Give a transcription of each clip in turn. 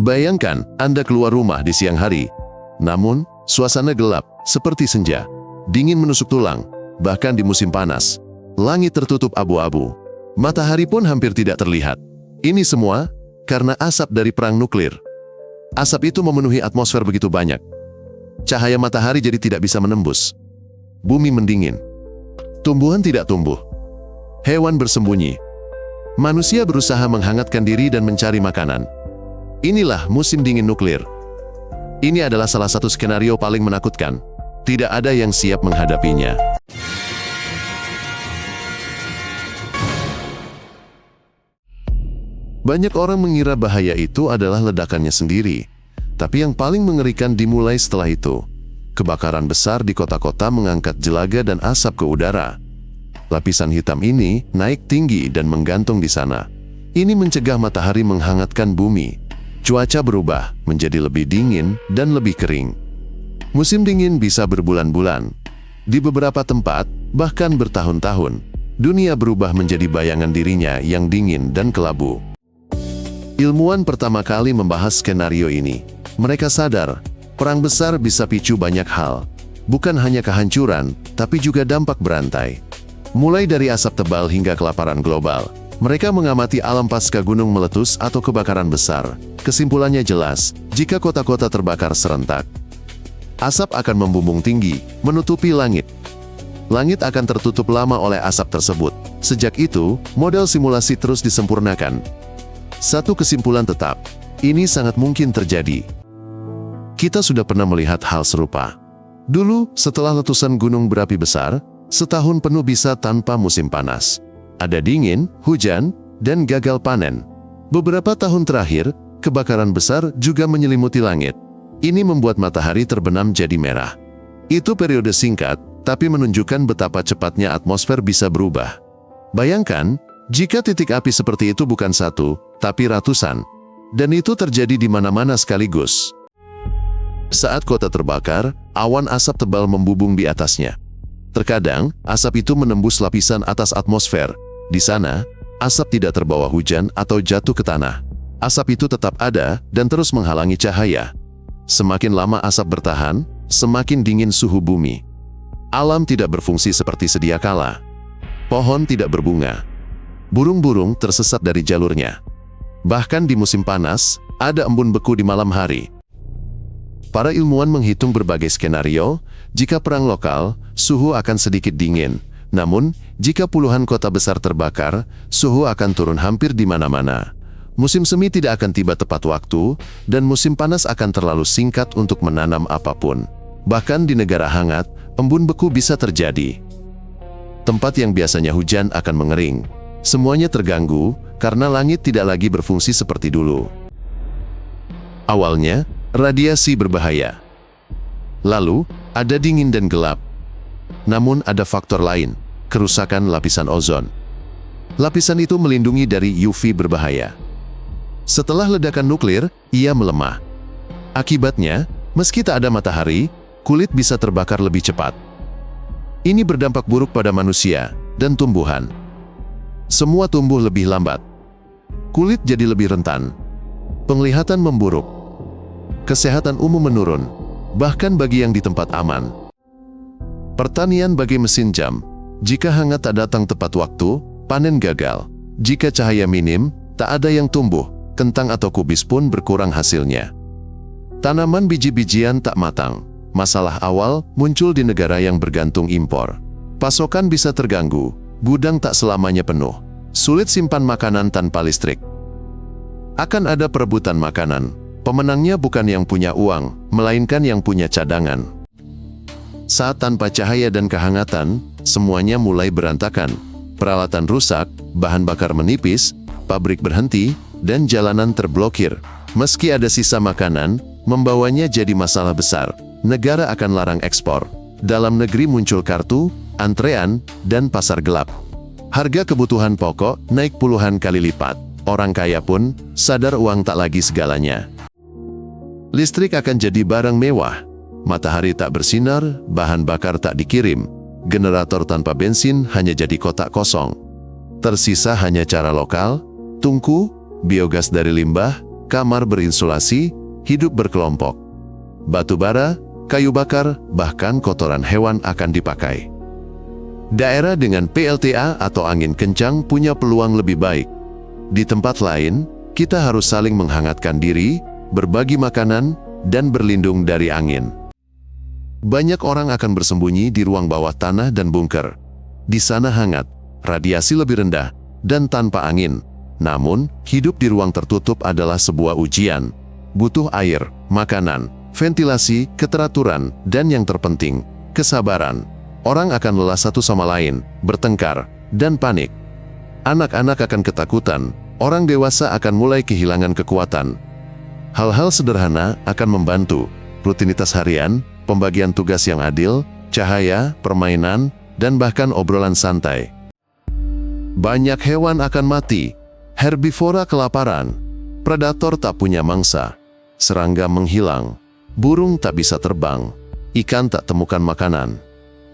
Bayangkan Anda keluar rumah di siang hari, namun suasana gelap seperti senja, dingin menusuk tulang, bahkan di musim panas. Langit tertutup abu-abu, matahari pun hampir tidak terlihat. Ini semua karena asap dari perang nuklir. Asap itu memenuhi atmosfer begitu banyak. Cahaya matahari jadi tidak bisa menembus. Bumi mendingin. Tumbuhan tidak tumbuh. Hewan bersembunyi. Manusia berusaha menghangatkan diri dan mencari makanan. Inilah musim dingin nuklir. Ini adalah salah satu skenario paling menakutkan. Tidak ada yang siap menghadapinya. Banyak orang mengira bahaya itu adalah ledakannya sendiri. Tapi yang paling mengerikan dimulai setelah itu. Kebakaran besar di kota-kota mengangkat jelaga dan asap ke udara. Lapisan hitam ini naik tinggi dan menggantung di sana. Ini mencegah matahari menghangatkan bumi. Cuaca berubah menjadi lebih dingin dan lebih kering. Musim dingin bisa berbulan-bulan. Di beberapa tempat, bahkan bertahun-tahun, dunia berubah menjadi bayangan dirinya yang dingin dan kelabu. Ilmuwan pertama kali membahas skenario ini. Mereka sadar, perang besar bisa picu banyak hal. Bukan hanya kehancuran, tapi juga dampak berantai. Mulai dari asap tebal hingga kelaparan global. Mereka mengamati alam pasca gunung meletus atau kebakaran besar. Kesimpulannya jelas, jika kota-kota terbakar serentak, asap akan membumbung tinggi, menutupi langit. Langit akan tertutup lama oleh asap tersebut. Sejak itu, model simulasi terus disempurnakan. Satu kesimpulan tetap, ini sangat mungkin terjadi. Kita sudah pernah melihat hal serupa. Dulu, setelah letusan gunung berapi besar, setahun penuh bisa tanpa musim panas. Ada dingin, hujan, dan gagal panen. Beberapa tahun terakhir, kebakaran besar juga menyelimuti langit. Ini membuat matahari terbenam jadi merah. Itu periode singkat, tapi menunjukkan betapa cepatnya atmosfer bisa berubah. Bayangkan, jika titik api seperti itu bukan satu, tapi ratusan. Dan itu terjadi di mana-mana sekaligus. Saat kota terbakar, awan asap tebal membubung di atasnya. Terkadang, asap itu menembus lapisan atas atmosfer. Di sana, asap tidak terbawa hujan atau jatuh ke tanah. Asap itu tetap ada dan terus menghalangi cahaya. Semakin lama asap bertahan, semakin dingin suhu bumi. Alam tidak berfungsi seperti sedia kala. Pohon tidak berbunga. Burung-burung tersesat dari jalurnya. Bahkan di musim panas, ada embun beku di malam hari. Para ilmuwan menghitung berbagai skenario. Jika perang lokal, suhu akan sedikit dingin. Namun, jika puluhan kota besar terbakar, suhu akan turun hampir di mana-mana. Musim semi tidak akan tiba tepat waktu, dan musim panas akan terlalu singkat untuk menanam apapun. Bahkan di negara hangat, embun beku bisa terjadi. Tempat yang biasanya hujan akan mengering. Semuanya terganggu, karena langit tidak lagi berfungsi seperti dulu. Awalnya, radiasi berbahaya. Lalu, ada dingin dan gelap. Namun ada faktor lain, kerusakan lapisan ozon. Lapisan itu melindungi dari UV berbahaya. Setelah ledakan nuklir, ia melemah. Akibatnya, meski tak ada matahari, kulit bisa terbakar lebih cepat. Ini berdampak buruk pada manusia dan tumbuhan. Semua tumbuh lebih lambat. Kulit jadi lebih rentan. Penglihatan memburuk. Kesehatan umum menurun, bahkan bagi yang di tempat aman. Pertanian bagi mesin jam. Jika hangat tak datang tepat waktu, panen gagal. Jika cahaya minim, tak ada yang tumbuh. Kentang atau kubis pun berkurang hasilnya. Tanaman biji-bijian tak matang. Masalah awal muncul di negara yang bergantung impor. Pasokan bisa terganggu, gudang tak selamanya penuh. Sulit simpan makanan tanpa listrik. Akan ada perebutan makanan. Pemenangnya bukan yang punya uang, melainkan yang punya cadangan. Saat tanpa cahaya dan kehangatan, semuanya mulai berantakan. Peralatan rusak, bahan bakar menipis, pabrik berhenti, dan jalanan terblokir. Meski ada sisa makanan, membawanya jadi masalah besar. Negara akan larang ekspor. Dalam negeri muncul kartu, antrean, dan pasar gelap. Harga kebutuhan pokok naik puluhan kali lipat. Orang kaya pun sadar uang tak lagi segalanya. Listrik akan jadi barang mewah. Matahari tak bersinar, bahan bakar tak dikirim. Generator tanpa bensin hanya jadi kotak kosong. Tersisa hanya cara lokal, tungku, biogas dari limbah, kamar berinsulasi, hidup berkelompok. Batu bara, kayu bakar, bahkan kotoran hewan akan dipakai. Daerah dengan PLTA atau angin kencang punya peluang lebih baik. Di tempat lain, kita harus saling menghangatkan diri, berbagi makanan, dan berlindung dari angin. Banyak orang akan bersembunyi di ruang bawah tanah dan bunker. Di sana hangat, radiasi lebih rendah, dan tanpa angin. Namun, hidup di ruang tertutup adalah sebuah ujian. Butuh air, makanan, ventilasi, keteraturan, dan yang terpenting, kesabaran. Orang akan lelah satu sama lain, bertengkar, dan panik. Anak-anak akan ketakutan, orang dewasa akan mulai kehilangan kekuatan. Hal-hal sederhana akan membantu, rutinitas harian, pembagian tugas yang adil, cahaya, permainan, dan bahkan obrolan santai. Banyak hewan akan mati, herbivora kelaparan, predator tak punya mangsa, serangga menghilang, burung tak bisa terbang, ikan tak temukan makanan.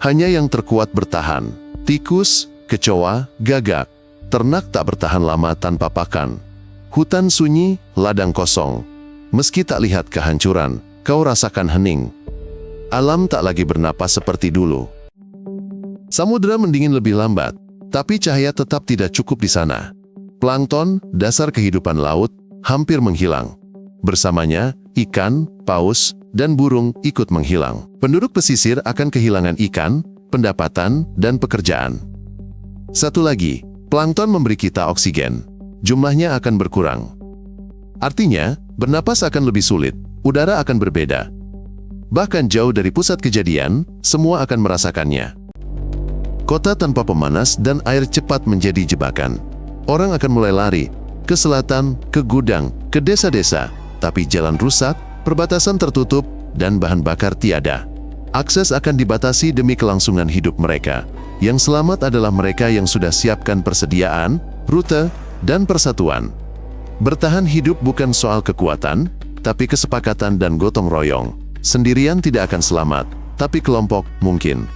Hanya yang terkuat bertahan, tikus, kecoa, gagak, ternak tak bertahan lama tanpa pakan. Hutan sunyi, ladang kosong. Meski tak lihat kehancuran, kau rasakan hening. Alam tak lagi bernapas seperti dulu. Samudera mendingin lebih lambat, tapi cahaya tetap tidak cukup di sana. Plankton, dasar kehidupan laut, hampir menghilang. Bersamanya, ikan, paus, dan burung ikut menghilang. Penduduk pesisir akan kehilangan ikan, pendapatan, dan pekerjaan. Satu lagi, plankton memberi kita oksigen. Jumlahnya akan berkurang. Artinya, bernapas akan lebih sulit, udara akan berbeda. Bahkan jauh dari pusat kejadian, semua akan merasakannya. Kota tanpa pemanas dan air cepat menjadi jebakan. Orang akan mulai lari, ke selatan, ke gudang, ke desa-desa, tapi jalan rusak, perbatasan tertutup, dan bahan bakar tiada. Akses akan dibatasi demi kelangsungan hidup mereka. Yang selamat adalah mereka yang sudah siapkan persediaan, rute, dan persatuan. Bertahan hidup bukan soal kekuatan, tapi kesepakatan dan gotong royong. Sendirian tidak akan selamat, tapi kelompok mungkin.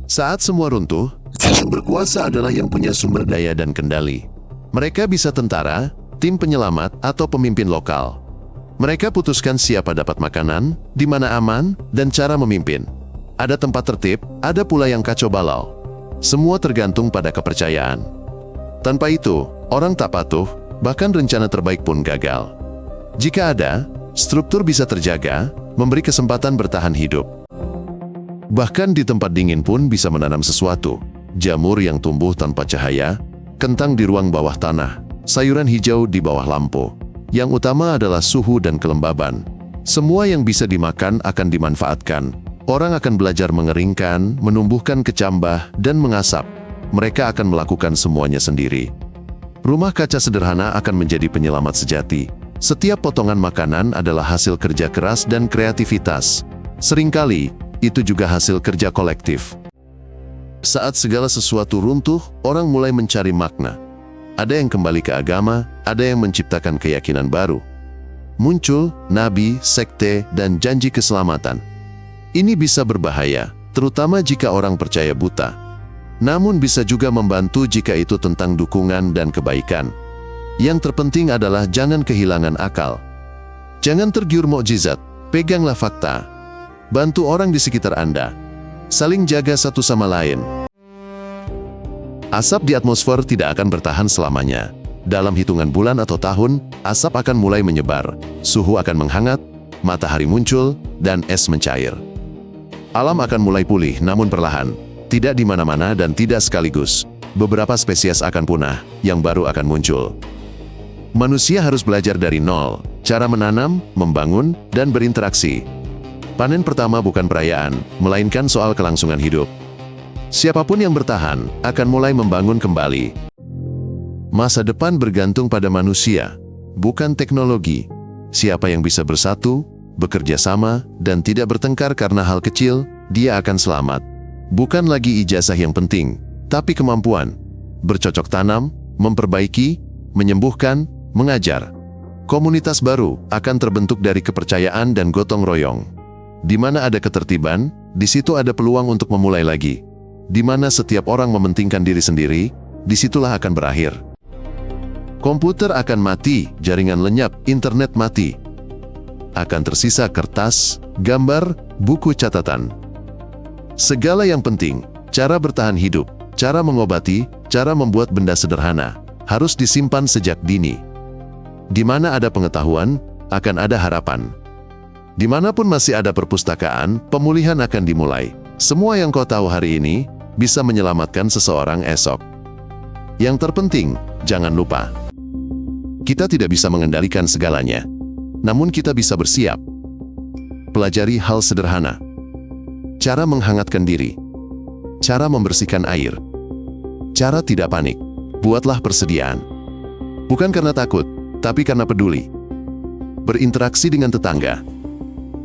Saat semua runtuh, yang berkuasa adalah yang punya sumber daya dan kendali. Mereka bisa tentara, tim penyelamat, atau pemimpin lokal. Mereka putuskan siapa dapat makanan, di mana aman, dan cara memimpin. Ada tempat tertib, ada pula yang kacau balau. Semua tergantung pada kepercayaan. Tanpa itu, orang tak patuh, bahkan rencana terbaik pun gagal. Jika ada, struktur bisa terjaga, memberi kesempatan bertahan hidup. Bahkan di tempat dingin pun bisa menanam sesuatu. Jamur yang tumbuh tanpa cahaya, kentang di ruang bawah tanah, sayuran hijau di bawah lampu. Yang utama adalah suhu dan kelembaban. Semua yang bisa dimakan akan dimanfaatkan. Orang akan belajar mengeringkan, menumbuhkan kecambah, dan mengasap. Mereka akan melakukan semuanya sendiri. Rumah kaca sederhana akan menjadi penyelamat sejati. Setiap potongan makanan adalah hasil kerja keras dan kreativitas. Seringkali, itu juga hasil kerja kolektif. Saat segala sesuatu runtuh, orang mulai mencari makna. Ada yang kembali ke agama, ada yang menciptakan keyakinan baru. Muncul nabi, sekte, dan janji keselamatan. Ini bisa berbahaya, terutama jika orang percaya buta. Namun bisa juga membantu jika itu tentang dukungan dan kebaikan. Yang terpenting adalah jangan kehilangan akal. Jangan tergiur mukjizat, peganglah fakta. Bantu orang di sekitar Anda. Saling jaga satu sama lain. Asap di atmosfer tidak akan bertahan selamanya. Dalam hitungan bulan atau tahun, asap akan mulai menyebar, suhu akan menghangat, matahari muncul, dan es mencair. Alam akan mulai pulih namun perlahan, tidak di mana-mana dan tidak sekaligus. Beberapa spesies akan punah, yang baru akan muncul. Manusia harus belajar dari nol, cara menanam, membangun, dan berinteraksi. Panen pertama bukan perayaan, melainkan soal kelangsungan hidup. Siapapun yang bertahan, akan mulai membangun kembali. Masa depan bergantung pada manusia, bukan teknologi. Siapa yang bisa bersatu, bekerja sama, dan tidak bertengkar karena hal kecil, dia akan selamat. Bukan lagi ijazah yang penting, tapi kemampuan. Bercocok tanam, memperbaiki, menyembuhkan, mengajar. Komunitas baru akan terbentuk dari kepercayaan dan gotong royong. Di mana ada ketertiban, di situ ada peluang untuk memulai lagi. Di mana setiap orang mementingkan diri sendiri, disitulah akan berakhir. Komputer akan mati, jaringan lenyap, internet mati. Akan tersisa kertas, gambar, buku catatan. Segala yang penting, cara bertahan hidup, cara mengobati, cara membuat benda sederhana, harus disimpan sejak dini. Di mana ada pengetahuan, akan ada harapan. Dimanapun masih ada perpustakaan, pemulihan akan dimulai. Semua yang kau tahu hari ini, bisa menyelamatkan seseorang esok. Yang terpenting, jangan lupa. Kita tidak bisa mengendalikan segalanya. Namun kita bisa bersiap. Pelajari hal sederhana. Cara menghangatkan diri. Cara membersihkan air. Cara tidak panik. Buatlah persediaan. Bukan karena takut, tapi karena peduli. Berinteraksi dengan tetangga.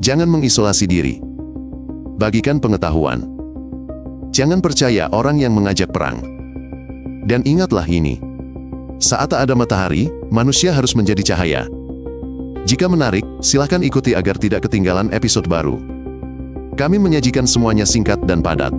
Jangan mengisolasi diri. Bagikan pengetahuan. Jangan percaya orang yang mengajak perang. Dan ingatlah ini. Saat tak ada matahari, manusia harus menjadi cahaya. Jika menarik, silakan ikuti agar tidak ketinggalan episode baru. Kami menyajikan semuanya singkat dan padat.